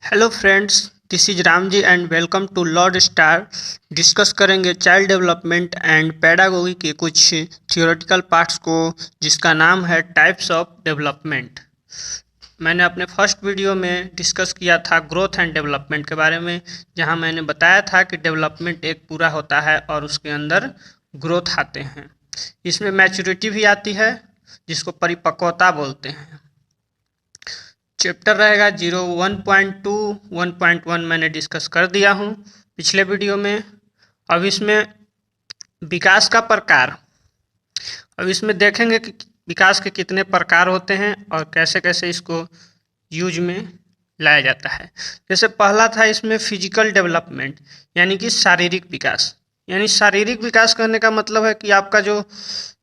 Hello friends, this is Ram ji and welcome to Lord Star. Discuss करेंगे child development and pedagogy के कुछ theoretical parts को, जिसका नाम है टाइप्स ऑफ डेवलपमेंट। मैंने अपने फर्स्ट वीडियो में डिस्कस किया था ग्रोथ एंड डेवलपमेंट के बारे में, जहां मैंने बताया था कि डेवलपमेंट एक पूरा होता है और उसके अंदर ग्रोथ आते हैं। इसमें मैच्योरिटी भी आती है, जिसको परिपक्वता बोलते हैं। चैप्टर रहेगा 1.2 1.1 मैंने डिस्कस कर दिया हूँ पिछले वीडियो में। अब इसमें विकास का प्रकार, अब इसमें देखेंगे कि विकास के कितने प्रकार होते हैं और कैसे कैसे इसको यूज में लाया जाता है। जैसे पहला था इसमें फिजिकल डेवलपमेंट, यानी कि शारीरिक विकास। यानी शारीरिक विकास करने का मतलब है कि आपका जो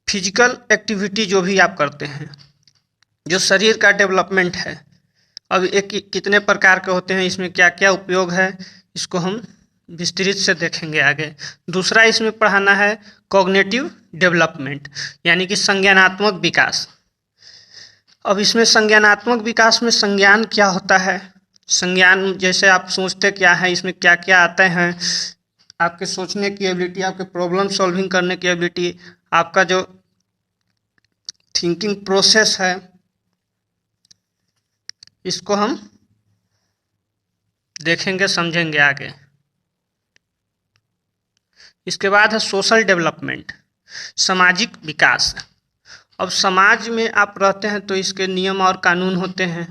फिजिकल एक्टिविटी जो भी आप करते हैं, जो शरीर का डेवलपमेंट है। अब एक कितने प्रकार के होते हैं, इसमें क्या क्या उपयोग है, इसको हम विस्तृत से देखेंगे आगे। दूसरा इसमें पढ़ाना है कॉग्निटिव डेवलपमेंट, यानी कि संज्ञानात्मक विकास। अब इसमें संज्ञानात्मक विकास में संज्ञान क्या होता है, संज्ञान जैसे आप सोचते क्या है, इसमें क्या क्या आते हैं, आपके सोचने की एबिलिटी, आपके प्रॉब्लम सॉल्विंग करने की एबिलिटी, आपका जो थिंकिंग प्रोसेस है, इसको हम देखेंगे समझेंगे आगे। इसके बाद है सोशल डेवलपमेंट, सामाजिक विकास। अब समाज में आप रहते हैं तो इसके नियम और कानून होते हैं,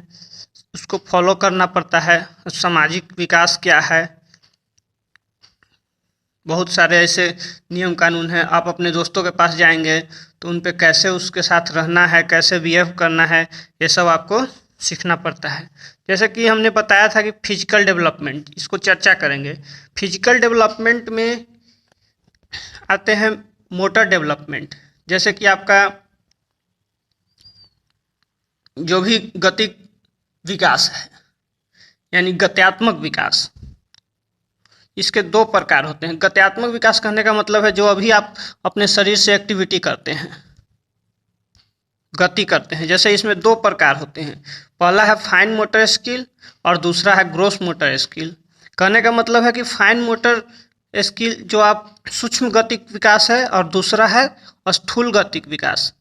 उसको फॉलो करना पड़ता है। सामाजिक विकास क्या है, बहुत सारे ऐसे नियम कानून हैं। आप अपने दोस्तों के पास जाएंगे तो उन पे कैसे उसके साथ रहना है, कैसे बिहेव करना है, ये सब आपको सीखना पड़ता है। जैसे कि हमने बताया था कि फिजिकल डेवलपमेंट, इसको चर्चा करेंगे। फिजिकल डेवलपमेंट में आते हैं मोटर डेवलपमेंट, जैसे कि आपका जो भी गतिक विकास है, यानी गत्यात्मक विकास। इसके दो प्रकार होते हैं। गत्यात्मक विकास कहने का मतलब है जो अभी आप अपने शरीर से एक्टिविटी करते हैं, गति करते हैं। जैसे इसमें दो प्रकार होते हैं, पहला है फाइन मोटर स्किल और दूसरा है ग्रोस मोटर स्किल। कहने का मतलब है कि फाइन मोटर स्किल जो आप सूक्ष्म गतिक विकास है, और दूसरा है स्थूल गतिक विकास।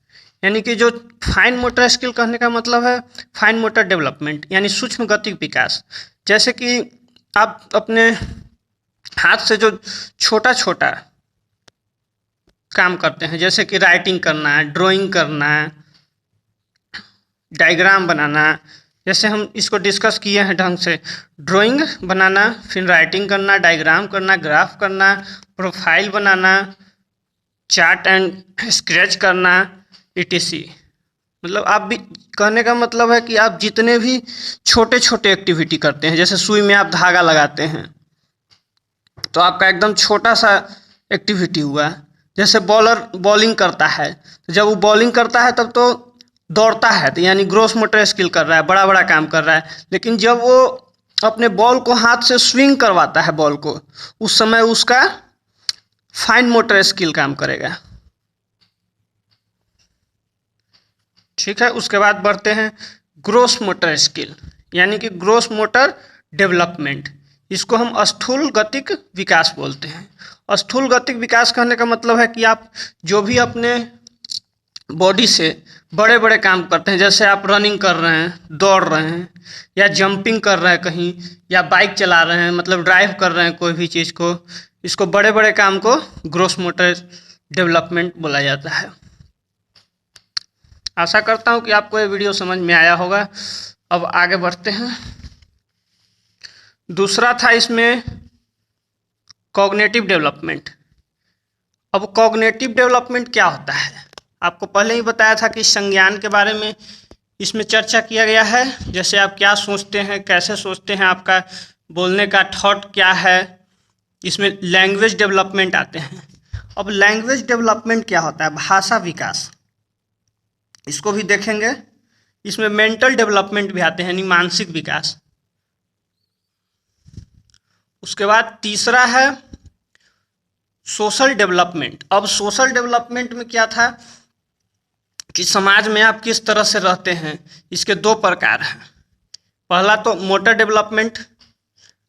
यानी कि जो फाइन मोटर स्किल कहने का मतलब है फाइन मोटर डेवलपमेंट, यानी सूक्ष्म गतिक विकास। जैसे कि आप अपने हाथ से जो छोटा छोटा काम करते हैं, जैसे कि राइटिंग करना है, ड्राइंग करना है, डायग्राम बनाना, जैसे हम इसको डिस्कस किए हैं ढंग से, ड्राइंग बनाना, फिर राइटिंग करना, डायग्राम करना, ग्राफ करना, profile banana, chart and sketch करना, etc। मतलब आप भी, कहने का मतलब है कि आप जितने भी छोटे छोटे एक्टिविटी करते हैं, जैसे सुई में आप धागा लगाते हैं तो आपका एकदम छोटा सा एक्टिविटी हुआ। जैसे बॉलर बॉलिंग करता है, तो जब वो बॉलिंग करता है तब तो दौड़ता है, तो यानी ग्रोस मोटर स्किल कर रहा है, बड़ा बड़ा काम कर रहा है। लेकिन जब वो अपने बॉल को हाथ से स्विंग करवाता है बॉल को, उस समय उसका फाइन मोटर स्किल काम करेगा। ठीक है, उसके बाद बढ़ते हैं ग्रोस मोटर स्किल, यानी कि ग्रोस मोटर डेवलपमेंट। इसको हम स्थूल गतिक विकास बोलते हैं। स्थूल गतिक विकास कहने का मतलब है कि आप जो भी अपने बॉडी से बड़े बड़े काम करते हैं, जैसे आप रनिंग कर रहे हैं, दौड़ रहे हैं, या जंपिंग कर रहे हैं कहीं, या बाइक चला रहे हैं, मतलब ड्राइव कर रहे हैं कोई भी चीज़ को, इसको बड़े बड़े काम को ग्रोस मोटर डेवलपमेंट बोला जाता है। आशा करता हूँ कि आपको ये वीडियो समझ में आया होगा। अब आगे बढ़ते हैं। दूसरा था इसमें कॉग्निटिव डेवलपमेंट। अब कॉग्निटिव डेवलपमेंट क्या होता है, आपको पहले ही बताया था कि संज्ञान के बारे में इसमें चर्चा किया गया है। जैसे आप क्या सोचते हैं, कैसे सोचते हैं, आपका बोलने का थॉट क्या है। इसमें लैंग्वेज डेवलपमेंट आते हैं। अब लैंग्वेज डेवलपमेंट क्या होता है, भाषा विकास, इसको भी देखेंगे। इसमें मेंटल डेवलपमेंट भी आते हैं, यानी मानसिक विकास। उसके बाद तीसरा है सोशल डेवलपमेंट। अब सोशल डेवलपमेंट में क्या था कि समाज में आप किस तरह से रहते हैं, इसके दो प्रकार हैं। पहला तो मोटर डेवलपमेंट,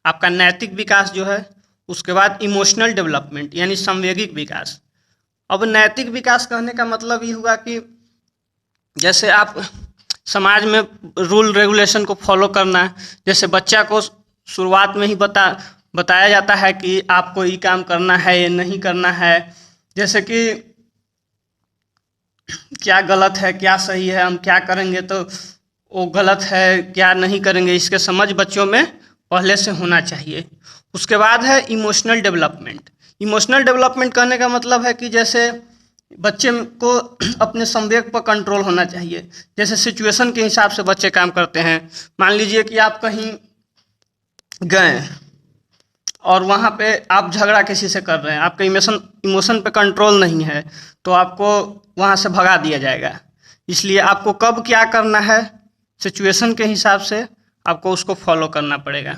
आपका नैतिक विकास जो है, उसके बाद इमोशनल डेवलपमेंट यानी संवेगिक विकास। अब नैतिक विकास कहने का मतलब ये हुआ कि जैसे आप समाज में रूल रेगुलेशन को फॉलो करना है। जैसे बच्चा को शुरुआत में ही बताया जाता है कि आपको ये काम करना है, ये नहीं करना है, जैसे कि क्या गलत है क्या सही है, हम क्या करेंगे तो वो गलत है, क्या नहीं करेंगे, इसके समझ बच्चों में पहले से होना चाहिए। उसके बाद है इमोशनल डेवलपमेंट। इमोशनल डेवलपमेंट कहने का मतलब है कि जैसे बच्चे को अपने संवेग पर कंट्रोल होना चाहिए। जैसे सिचुएशन के हिसाब से बच्चे काम करते हैं। मान लीजिए कि आप कहीं गए और वहाँ पे आप झगड़ा किसी से कर रहे हैं, आपके इमोशन पे कंट्रोल नहीं है, तो आपको वहाँ से भगा दिया जाएगा। इसलिए आपको कब क्या करना है, सिचुएशन के हिसाब से आपको उसको फॉलो करना पड़ेगा।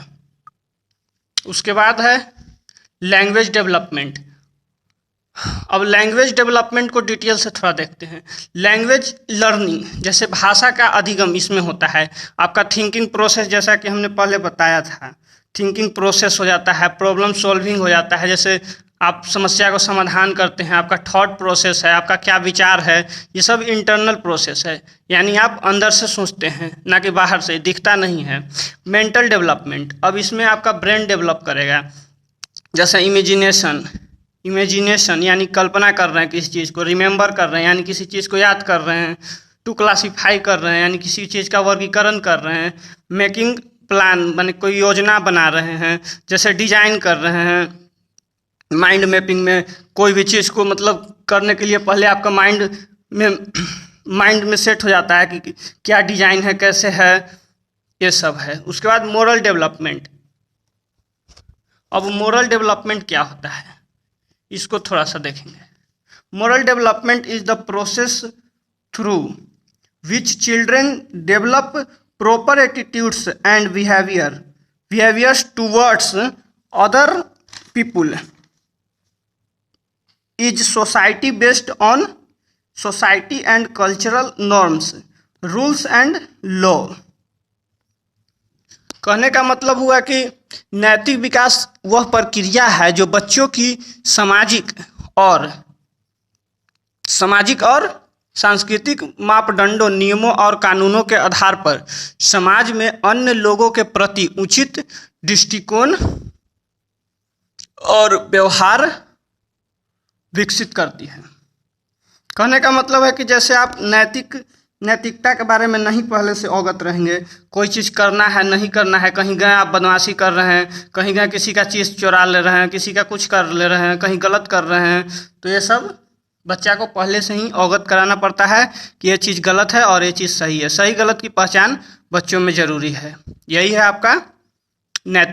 उसके बाद है लैंग्वेज डेवलपमेंट। अब लैंग्वेज डेवलपमेंट को डिटेल से थोड़ा देखते हैं। लैंग्वेज लर्निंग, जैसे भाषा का अधिगम इसमें होता है। आपका थिंकिंग प्रोसेस, जैसा कि हमने पहले बताया था, थिंकिंग प्रोसेस हो जाता है, प्रॉब्लम सॉल्विंग हो जाता है। जैसे आप समस्या को समाधान करते हैं, आपका थॉट प्रोसेस है, आपका क्या विचार है, ये सब इंटरनल प्रोसेस है, यानी आप अंदर से सोचते हैं, ना कि बाहर से, दिखता नहीं है। मेंटल डेवलपमेंट, अब इसमें आपका ब्रेन डेवलप करेगा। जैसे इमेजिनेशन यानी कल्पना कर रहे हैं किसी चीज़ को, रिमेंबर कर रहे हैं यानी किसी चीज़ को याद कर रहे हैं, टू क्लासीफाई कर रहे हैं यानी किसी चीज़ का वर्गीकरण कर रहे हैं, मेकिंग प्लान माने कोई योजना बना रहे हैं, जैसे डिजाइन कर रहे हैं। माइंड मैपिंग में कोई भी चीज़ को मतलब करने के लिए पहले आपका माइंड में सेट हो जाता है कि क्या डिजाइन है, कैसे है, ये सब है। उसके बाद मोरल डेवलपमेंट। अब मोरल डेवलपमेंट क्या होता है, इसको थोड़ा सा देखेंगे। Moral development is the process through which children develop proper attitudes and behaviours towards other people. Is society based on society and cultural norms, rules and law. कहने का मतलब हुआ कि नैतिक विकास वह प्रक्रिया है जो बच्चों की सामाजिक और सांस्कृतिक मापदंडों, नियमों और कानूनों के आधार पर समाज में अन्य लोगों के प्रति उचित दृष्टिकोण और व्यवहार विकसित करती है। कहने का मतलब है कि जैसे आप नैतिकता के बारे में नहीं पहले से अवगत रहेंगे, कोई चीज़ करना है नहीं करना है, कहीं गए आप बदमाशी कर रहे हैं, कहीं गए किसी का चीज़ चुरा ले रहे हैं, किसी का कुछ कर ले रहे हैं, कहीं गलत कर रहे हैं, तो ये सब बच्चा को पहले से ही अवगत कराना पड़ता है कि ये चीज़ गलत है और ये चीज़ सही है। सही गलत की पहचान बच्चों में ज़रूरी है। यही है आपका नैतिक